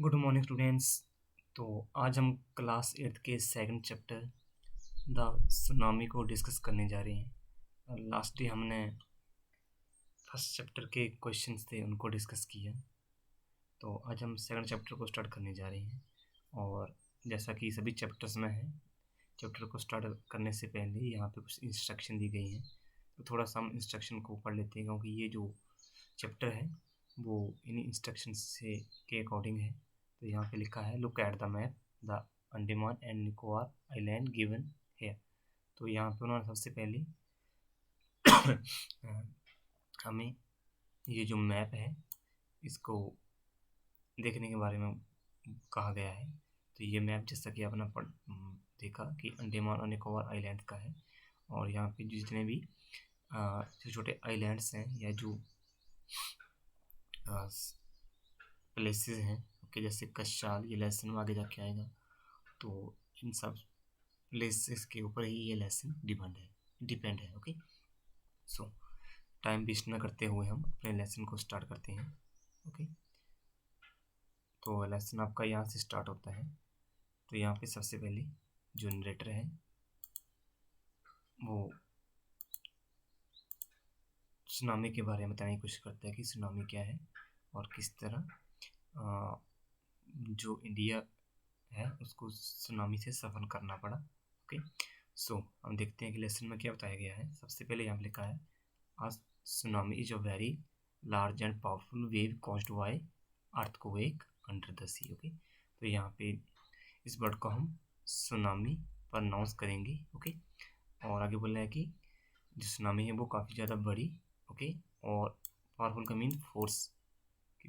Good morning students. तो आज हम क्लास 8 के सेकंड चैप्टर द सुनामी को डिस्कस करने जा रहे हैं। लास्ट डे हमने फर्स्ट चैप्टर के क्वेश्चंस थे उनको डिस्कस किया। तो आज हम सेकंड चैप्टर को स्टार्ट करने जा रहे हैं और जैसा कि सभी चैप्टर्स में है, चैप्टर को स्टार्ट करने से पहले यहाँ पे कुछ इंस्ट्रक्शन दी गई हैं। तो थोड़ा सा हम इंस्ट्रक्शन को पढ़ लेते हैं क्योंकि ये जो चैप्टर है वो इन्हीं इंस्ट्रक्शन से के अकॉर्डिंग है। तो यहाँ पे लिखा है look at the map the Andaman and Nicobar island given है। तो यहाँ पे उन्होंने सबसे पहले हमें ये जो मैप है इसको देखने के बारे में कहा गया है। तो ये मैप जैसा कि आपने देखा कि अंडमान और निकोबार आइलैंड का है और यहाँ पे जितने भी छोटे छोटे आइलैंड्स हैं या जो प्लेसेस हैं, ओके, जैसे कशाल, ये लेसन में आगे जाके आएगा। तो इन सब प्लेसेस के ऊपर ही ये लेसन डिपेंड है। ओके, सो टाइम वेस्ट ना करते हुए हम अपने लेसन को स्टार्ट करते हैं। ओके, तो लेसन आपका यहाँ से स्टार्ट होता है। तो यहाँ पे सबसे पहले जो नरेटर है वो सुनामी के बारे में बताने की कोशिश करता है कि सुनामी क्या है और किस तरह जो इंडिया है उसको सुनामी से सफ़र करना पड़ा। ओके, सो हम देखते हैं कि लेसन में क्या बताया गया है। सबसे पहले यहाँ लिखा है आज tsunami is a very large and powerful wave caused by earthquake under the sea. Okay, तो यहाँ पे इस वर्ड को हम सुनामी प्रोनाउंस करेंगे। ओके, और आगे बोल रहा है कि जो सुनामी है वो काफ़ी ज़्यादा बड़ी, ओके, और पावरफुल का मीन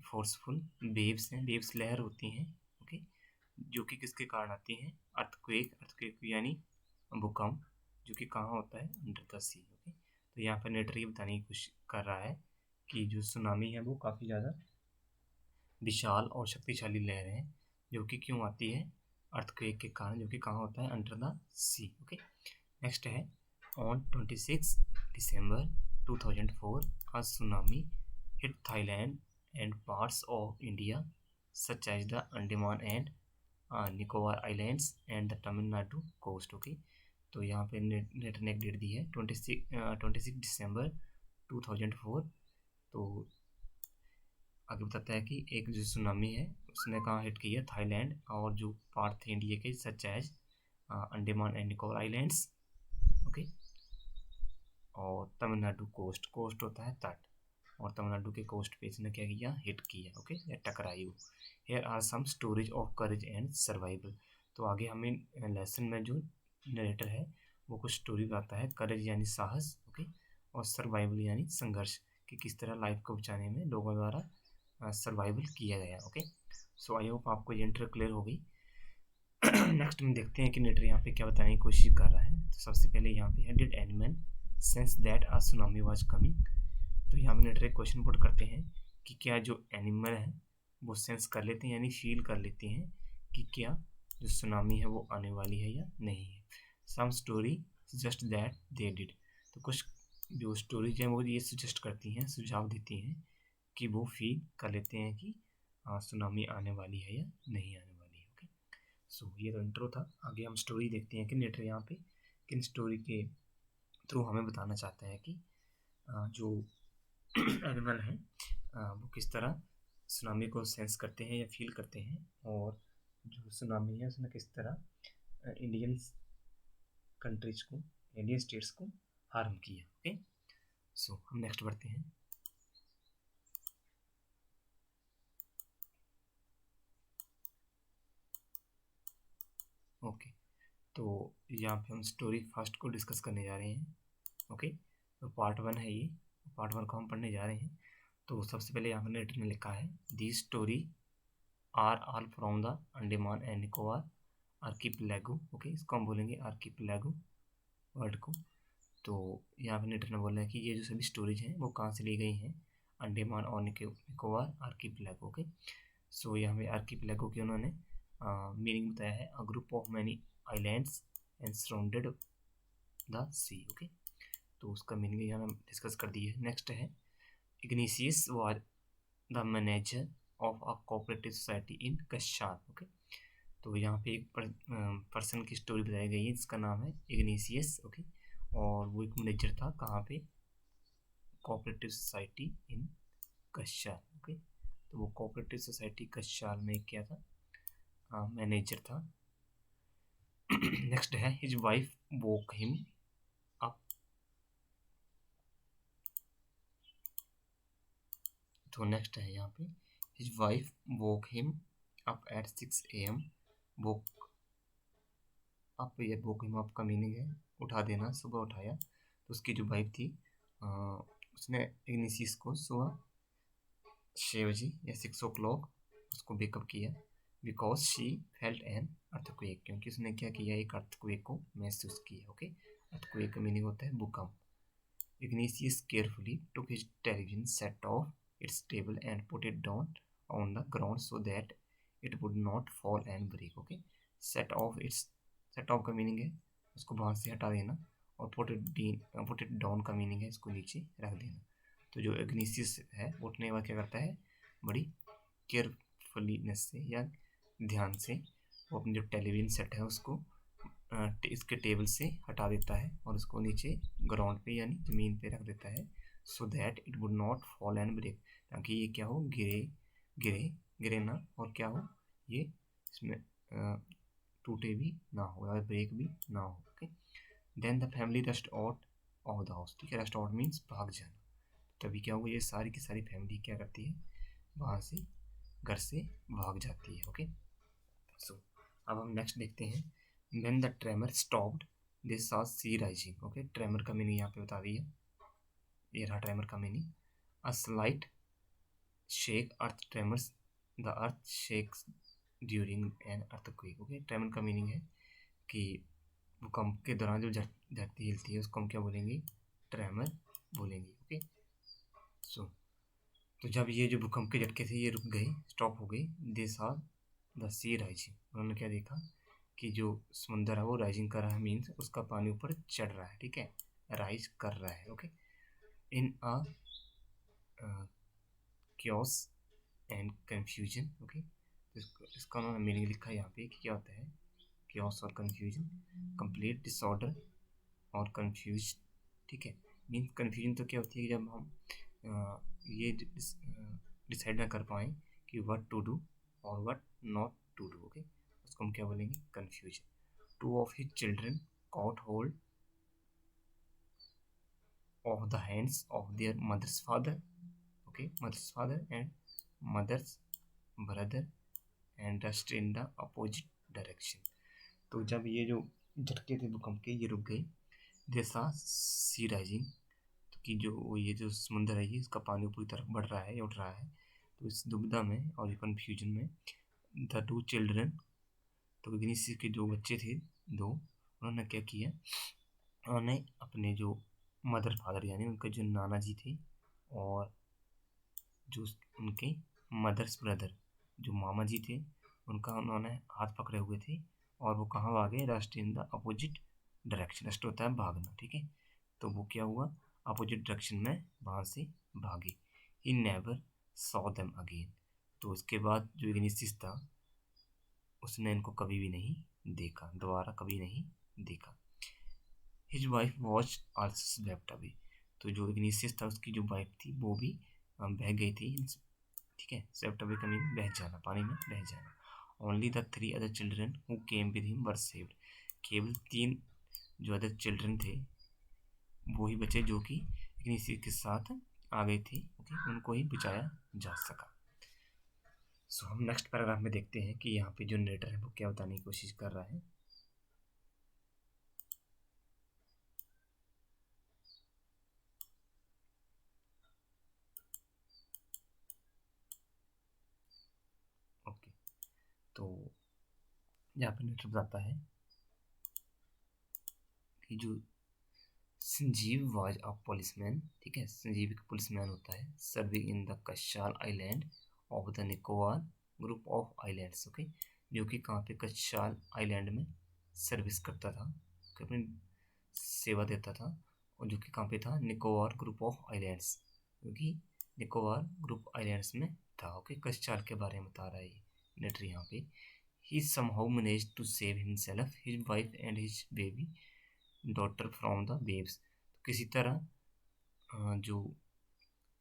फोर्सफुल वेव्स हैं, वेव्स लहर होती हैं। ओके, जो कि किसके कारण आती हैं? अर्थक्वेक यानी भूकंप, जो कि कहाँ होता है? Under the sea. ओके, तो यहाँ पर नेटर ये बताने की कोशिश कर रहा है कि जो सुनामी है वो काफ़ी ज़्यादा विशाल और शक्तिशाली लहर है जो कि क्यों आती है? अर्थक्वेक के कारण, जो कि कहाँ होता है? Under the sea. Okay, next है on 26 December 2004 a tsunami hit Thailand and parts of India such as the Andaman and Nicobar Islands and the Tamil Nadu coast। Okay, तो यहाँ पे नेट ने एक डेट दी है 26 December 2004। तो आगे बताता है कि एक जो सुनामी है उसने कहाँ हिट की है? थाईलैंड और जो पार्ट थे इंडिया के such as Andaman and Nicobar islands. Okay, और तमिलनाडु कोस्ट होता है तट, और तमिलनाडु के कोस्ट पे इसने क्या किया? हिट किया। ओके, या टकराई। Here are some stories of courage and survival. तो आगे हमें लेसन में जो नरेटर है वो कुछ स्टोरी बताता है, करेज यानी साहस, ओके, और सर्वाइवल यानी संघर्ष, कि किस तरह लाइफ को बचाने में लोगों द्वारा सर्वाइवल किया गया। ओके, सो आई होप आपको ये इंटर क्लियर हो गई। नेक्स्ट में देखते हैं कि नेटर यहाँ पे क्या बताने की कोशिश कर रहा है। तो सबसे पहले यहाँ पे है did animal sense that a tsunami was coming. तो यहाँ पे नेटर एक क्वेश्चन पुट करते हैं कि क्या जो एनिमल है वो सेंस कर लेते हैं यानी फील कर लेते हैं कि क्या जो सुनामी है वो आने वाली है या नहीं है। Some story suggest that they did. तो कुछ जो स्टोरीज हैं वो ये सजेस्ट करती हैं, सुझाव देती हैं कि वो फील कर लेते हैं कि सुनामी आने वाली है या नहीं आने वाली है। ओके, सो ये तो इंट्रो था। आगे हम स्टोरी देखते हैं कि नेटर यहाँ पे किन स्टोरी के थ्रू हमें बताना चाहता है कि जो एनिमल हैं वो किस तरह सुनामी को सेंस करते हैं या फील करते हैं, और जो सुनामी है उसने किस तरह इंडियन स्टेट्स को हार्म किया। ओके, सो हम नेक्स्ट बढ़ते हैं। ओके, तो यहाँ पे हम स्टोरी फर्स्ट को डिस्कस करने जा रहे हैं। ओके, तो पार्ट 1 है ये, पार्ट 1 को हम पढ़ने जा रहे हैं। तो सबसे पहले यहाँ पर नेटर ने लिखा है the story are all from the Andaman and Nicobar archipelago. Okay, इसको हम बोलेंगे आर्किपेलागो वर्ड को। तो यहाँ पर नेटर ने बोला है कि ये जो सभी स्टोरीज हैं वो कहाँ से ली गई हैं? अंडमान और निकोबार आर्किपेलागो। ओके, सो यहाँ पे आर्किपेलागो की उन्होंने मीनिंग बताया है a group of many islands and surrounded the sea. Okay, तो उसका मीनिंग यहाँ डिस्कस कर दी है। नेक्स्ट है Ignatius was the manager of a cooperative society in Katchal. Okay, तो यहाँ पे एक पर्सन की स्टोरी बताई गई है जिसका नाम है इग्नेशियस। ओके, और वो एक मैनेजर था कहाँ पे, cooperative society in Katchal. Okay, तो वो कोऑपरेटिव सोसाइटी कशाल में क्या था, मैनेजर था। नेक्स्ट है हिज वाइफ वोक हिम अप। तो नेक्स्ट है यहाँ पे his wife woke him up at 6 AM। Woke up, ये वोक हिम अप का मीनिंग है उठा देना, सुबह उठाया। तो उसकी जो वाइफ थी उसने इग्निशियस को सुबह 6 बजे या 6 o'clock उसको वेकअप किया, because she felt an earthquake, क्योंकि उसने क्या किया, एक अर्थक्वेक को महसूस किया। ओके, अर्थक्वेक का मीनिंग होता है भूकंप। Ignatius carefully took his television set off its table and put it down on the ground so that it would not fall and break. Okay, set off का meaning है उसको वहाँ से हटा देना, और put it down का meaning है इसको नीचे रख देना। तो जो इग्निशियस है उठने के बाद क्या करता है, बड़ी केयरफुलीनेस से या ध्यान से वो अपनी जो टेलीविजन सेट है उसको इसके टेबल से हटा देता है और उसको नीचे ग्राउंड पे यानी ज़मीन पे रख देता है, so that it would not fall and break, ताकि ये क्या हो, गिरे ना, और क्या हो, ये इसमें टूटे भी ना हो या ब्रेक भी ना हो। Okay, then the family rushed out of the house. ठीक है, रस्ट आउट मीन्स भाग जाना। तभी क्या हुआ, ये सारी की सारी फैमिली क्या करती है, वहाँ से घर से भाग जाती है। ओके, सो अब हम नेक्स्ट देखते हैं, when the tremor stopped they saw sea rising। Okay, tremor का मीनिंग यहाँ पे बता दिया, ये रहा ट्रेमर का meaning, a slight shake earth tremors, the earth shakes during an earthquake। Okay, tremor का मीनिंग है कि भूकंप के दौरान जो धरती हिलती है उसको हम क्या बोलेंगे, ट्रेमर बोलेंगे। ओके, सो तो जब ये जो भूकंप के झटके थे ये रुक गए, स्टॉप हो गए, दे saw द सी राइजिंग, उन्होंने क्या देखा कि जो समुंदर है वो राइजिंग कर रहा है, मीन्स उसका पानी ऊपर चढ़ रहा है। ठीक है, राइज कर रहा है। Okay, in a chaos and confusion. Okay, इसका उन्होंने मीनिंग लिखा है यहाँ पे कि क्या होता है, क्योस और कन्फ्यूजन, कंप्लीट डिसऑर्डर और कन्फ्यूज। ठीक है, मीन्स कन्फ्यूजन तो क्या होती है कि जब हम ये डिसाइड ना कर पाएँ कि व्हाट टू डू और what not to do. Okay, उसको हम क्या बोलेंगे, confusion. Two of his children caught hold of the hands of their mother's father। okay, mother's father and mother's brother and rushed in the opposite direction। तो जब ये जो झटके थे भूकंप के ये रुक गए, जैसा सी राइजिंग, तो कि जो ये जो समुंदर है ये इसका पानी ऊपरी तरफ बढ़ रहा है या उठ रहा है, तो इस दुविधा में और ये कन्फ्यूजन में द टू चिल्ड्रन, तो इग्निशियस के जो बच्चे थे दो, उन्होंने क्या किया, उन्होंने अपने जो मदर फादर यानी उनके जो नाना जी थे और जो उनके मदर्स ब्रदर जो मामा जी थे, उनका उन्होंने हाथ पकड़े हुए थे और वो कहाँ भागे, rust in the opposite direction. Rust होता है भागना। ठीक है, तो वो क्या हुआ, अपोजिट डायरेक्शन में वहाँ से भागे। He never saw them again, तो उसके बाद जो इग्निशियस था उसने इनको कभी भी नहीं देखा, दोबारा कभी नहीं देखा। His wife watch also swept away, तो जो इग्निशियस था उसकी जो वाइफ थी वो भी बह गई थी। ठीक है, स्वेप्ट अवे का मीनिंग बह जाना, पानी में बह जाना। Only the 3 other children who came with him were saved, केवल 3 जो अदर चिल्ड्रन थे वो ही बचे जो कि इग्निशियस के साथ आ गए थे। ओके, उनको ही बचाया जा सका। सो हम नेक्स्ट पैराग्राफ में देखते हैं कि यहाँ पे जो नरेटर है वो क्या बताने की कोशिश कर रहा है। ओके, तो यहाँ पे नरेटर बताता है कि जो संजीव वाज अ पुलिसमैन। ठीक है, संजीव एक पुलिसमैन होता है, serving in the Katchal island of the Nicobar group of islands. Okay, जो कि कहाँ पे, कशाल आइलैंड में सर्विस करता था, अपनी सेवा देता था, और जो कि कहाँ पे था, निकोबार ग्रुप ऑफ आइलैंड्स, जो कि निकोबार ग्रुप आइलैंड्स में था। ओके, कष्ट चाल के बारे में बता रहा है ये नेटर यहाँ पे। ही somehow managed to save himself, his wife and his baby daughter from the waves। तो किसी तरह जो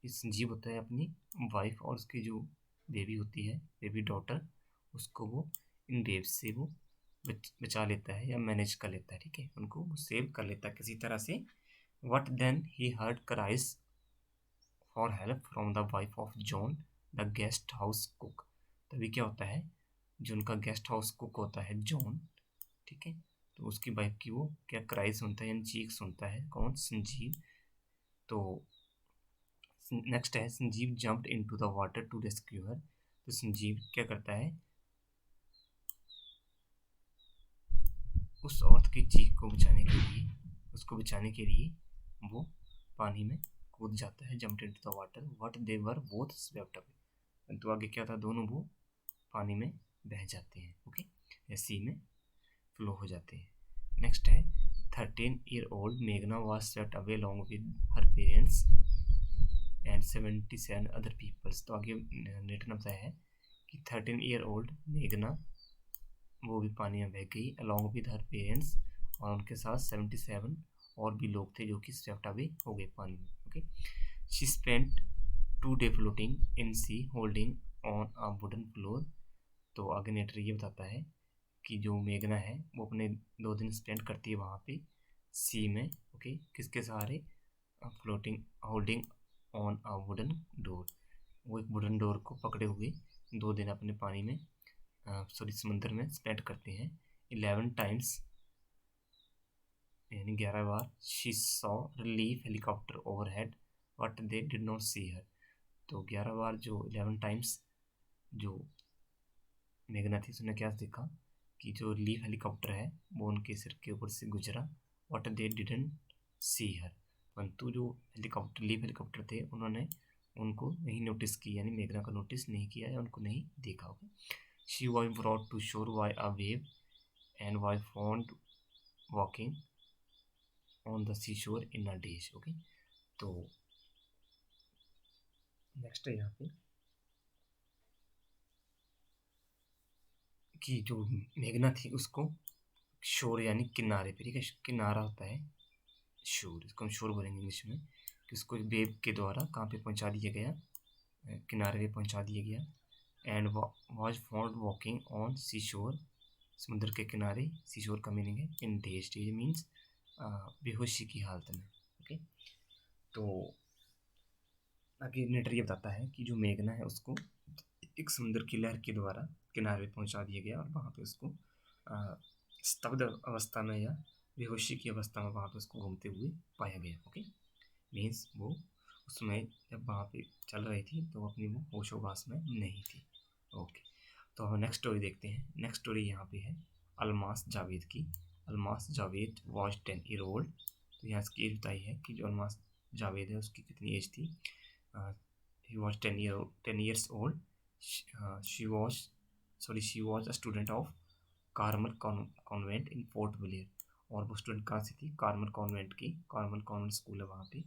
इस संजीव होता है अपनी वाइफ और उसकी जो बेबी होती है, बेबी डॉटर, उसको वो इन वेव्स से वो बचा लेता है या मैनेज कर लेता है। ठीक है, उनको वो सेव कर लेता है किसी तरह से। But then he heard cries for help from the wife of John the guest house cook. तभी क्या होता है, जो उनका गेस्ट हाउस कुक होता है जॉन, ठीक है, तो उसकी वाइफ की वो क्या क्राइज सुनता है यानी चीख सुनता है, कौन, संजीव। तो नेक्स्ट है Sanjeev jumped into the water to rescue her. तो संजीव क्या करता है, उस औरत की चीख को बचाने के लिए, उसको बचाने के लिए वो पानी में कूद जाता है, jumped into the water. What they were both swept away. तो आगे क्या था, दोनों वो पानी में बह जाते हैं। ओके, या सी में फ्लो हो जाते हैं। नेक्स्ट है 13-year-old मेघना was swept away along with her parents and 77 other peoples। तो आगे नेटर ने बताया है कि 13-year-old मेघना वो भी पानी में बह गई along with her parents, और उनके साथ 77 और भी लोग थे जो कि swept away हो गए पानी में। Okay, she spent 2 days floating in sea holding on a wooden floor। तो आगे नेटर ये बताता है कि जो मेघना है वो अपने 2 दिन स्पेंड करती है वहाँ पे सी में। ओके, किसके सहारे, floating holding on a wooden door. वो एक वुडन डोर को पकड़े हुए 2 दिन अपने पानी में सॉरी समुद्र में स्पेंड करते हैं। 11 टाइम्स यानी 11 बार she saw relief helicopter overhead but they did not see her. तो 11 बार जो 11 टाइम्स जो मेघना थी उसने क्या देखा कि जो रिलीफ हेलीकॉप्टर है वो उनके सिर के ऊपर से गुजरा। वट दे डिडंट सी हर, परंतु जो हेलीकॉप्टर रिलीफ हेलीकॉप्टर थे उन्होंने उनको नहीं नोटिस किया, यानी मेघना का नोटिस नहीं किया या उनको नहीं देखा होगा। She was brought to shore by a wave and was found walking on the sea shore in a daze. Okay, तो नेक्स्ट है यहाँ पे कि जो मेघना थी उसको शोर यानी किनारे पे, ठीक है, किनारा होता है शोर, इसको हम शोर बोलेंगे इंग्लिश में, कि उसको वेव के द्वारा कहाँ पे पहुँचा दिया गया, किनारे पे पहुँचा दिया गया। And was found walking on sea shore, समुद्र के किनारे। सी शोर का मीनिंग है इन डेज, डेज मीन्स बेहोशी की हालत में। ओके, तो आगे नेटर ये बताता है कि जो मेघना है उसको एक समुद्र की लहर के द्वारा किनारे पे पहुँचा दिया गया और वहाँ पे उसको स्तब्ध अवस्था में या बेहोशी की अवस्था में वहाँ पे उसको घूमते हुए पाया गया। ओके, मीन्स वो उसमें जब वहाँ पे चल रही थी तो अपनी वो होशोवास में नहीं थी। ओके, तो हम नेक्स्ट स्टोरी देखते हैं। नेक्स्ट स्टोरी यहाँ पे है अलमास जावेद की। Almas Javed was 10-year-old। तो यहाँ इसकी एज बताई है कि जो अलमास जावेद है उसकी कितनी एज थी। He was 10 years old। She was a student of Carmel convent in port Blair. और वो स्टूडेंट कहाँ से थी, कार्मल कॉन्वेंट की। कार्मल कॉन्वेंट स्कूल है वहाँ पे,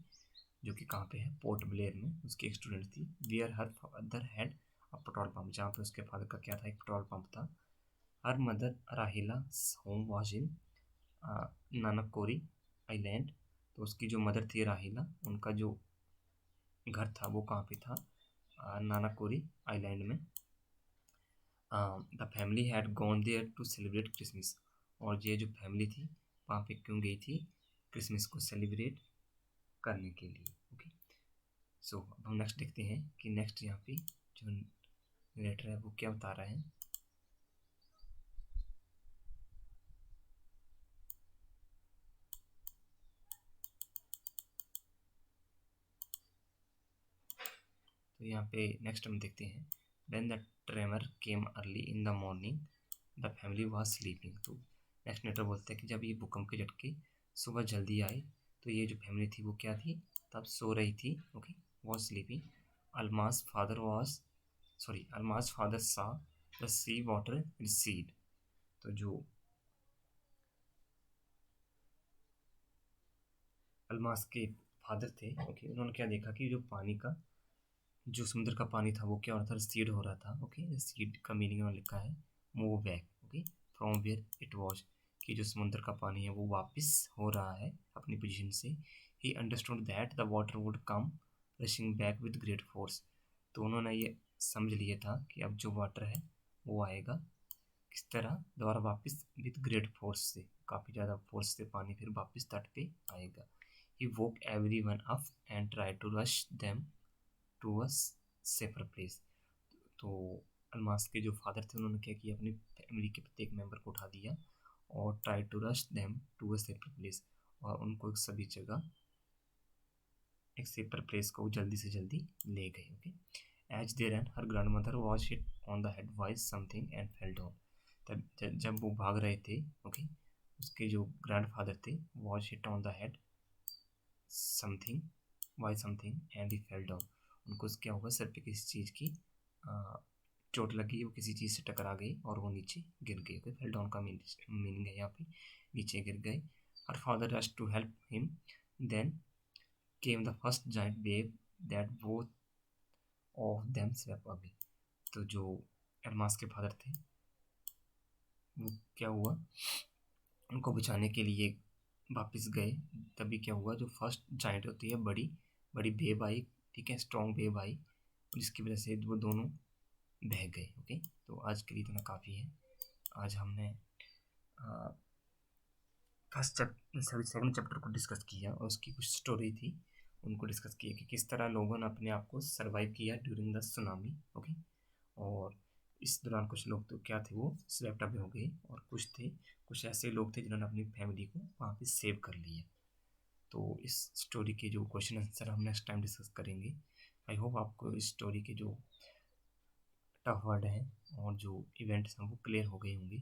जो कि कहाँ पे है, पोर्ट ब्लेयर में। उसकी एक स्टूडेंट थी। Wear her father had a petrol pump, जहाँ पे उसके फादर का क्या था, एक पेट्रोल पंप था। हर मदर राहिला होम वाज इन नानककोरी आइलैंड। तो उसकी जो मदर थी राहिला, उनका जो घर था वो कहाँ पे था, नानाकोरी आइलैंड में। The family had gone there to celebrate Christmas. और ये जो फैमिली थी वहाँ पे क्यों गई थी, क्रिसमस को सेलिब्रेट करने के लिए। ओके, सो अब हम नेक्स्ट देखते हैं कि नेक्स्ट यहाँ पे जो लेटर है वो क्या बता रहा है। तो यहाँ पे नेक्स्ट हम देखते हैं when the tremor came early in the morning the family was sleeping. तो नेक्स्ट लेटर बोलते हैं कि जब ये भूकंप के झटके सुबह जल्दी आए तो ये जो फैमिली थी वो क्या थी, तब सो रही थी। Okay, was sleeping. Almas father सा द सी वाटर रिसीड। तो जो अलमास के फादर थे, ओके, उन्होंने क्या देखा कि जो पानी का जो समुद्र का पानी था वो क्या हो रहा था, रिसीड हो रहा था। ओके, रिसीड का मीनिंग में लिखा है move back. Okay, from where it was, कि जो समुद्र का पानी है वो वापस हो रहा है अपनी पोजीशन से। He understood that the water would come rushing back with great force. तो उन्होंने ये समझ लिया था कि अब जो वाटर है वो आएगा किस तरह, दोबारा वापस विद ग्रेट फोर्स से, काफ़ी ज़्यादा फोर्स से पानी फिर वापस तट पे आएगा। He woke every one up and try to rush them to a safer place. तो अलमास के जो फादर थे उन्होंने क्या किया, अपनी फैमिली के प्रत्येक मेंबर को उठा दिया और try to rush them to a safer place, और उनको एक सभी जगह एक सेफर प्लेस को जल्दी से जल्दी ले गए। Okay, as there and her grandmother was hit on the head wise something and fell down. तब जब वो भाग रहे थे, ओके, उसके जो ग्रैंड फादर थे was hit on the head something by something and he fell down. उनको क्या हुआ, सर पे किसी चीज़ की चोट लगी, वो किसी चीज़ से टकरा गई और वो नीचे गिर गई। ओके, फेल डाउन का मीनिंग है यहाँ पे नीचे गिर गए। Her father rush to help him, then came the first giant wave that both of them swept away. तो जो एडमास के फादर थे वो क्या हुआ, उनको बचाने के लिए वापस गए। तभी क्या हुआ, जो फर्स्ट जाइंट होती है, बड़ी बड़ी वेव आई, ठीक है, स्ट्रॉन्ग वेव आई, जिसकी वजह से वो दोनों बह गए। ओके, तो आज के लिए इतना काफ़ी है। आज हमने फर्स्ट सेकंड चैप्टर को डिस्कस किया और उसकी कुछ स्टोरी थी उनको डिस्कस किया कि किस तरह लोगों ने अपने आप को सर्वाइव किया ड्यूरिंग द सुनामी। ओके, और इस दौरान कुछ लोग तो क्या थे, वो स्वेप्ट अवे हो गए, और कुछ ऐसे लोग थे जिन्होंने अपनी फैमिली को वहाँ पे सेव कर लिया। तो इस स्टोरी के जो क्वेश्चन आंसर हम नेक्स्ट टाइम डिस्कस करेंगे। आई होप आपको इस स्टोरी के जो टफ वर्ड हैं और जो इवेंट्स हैं वो क्लियर हो गए होंगे।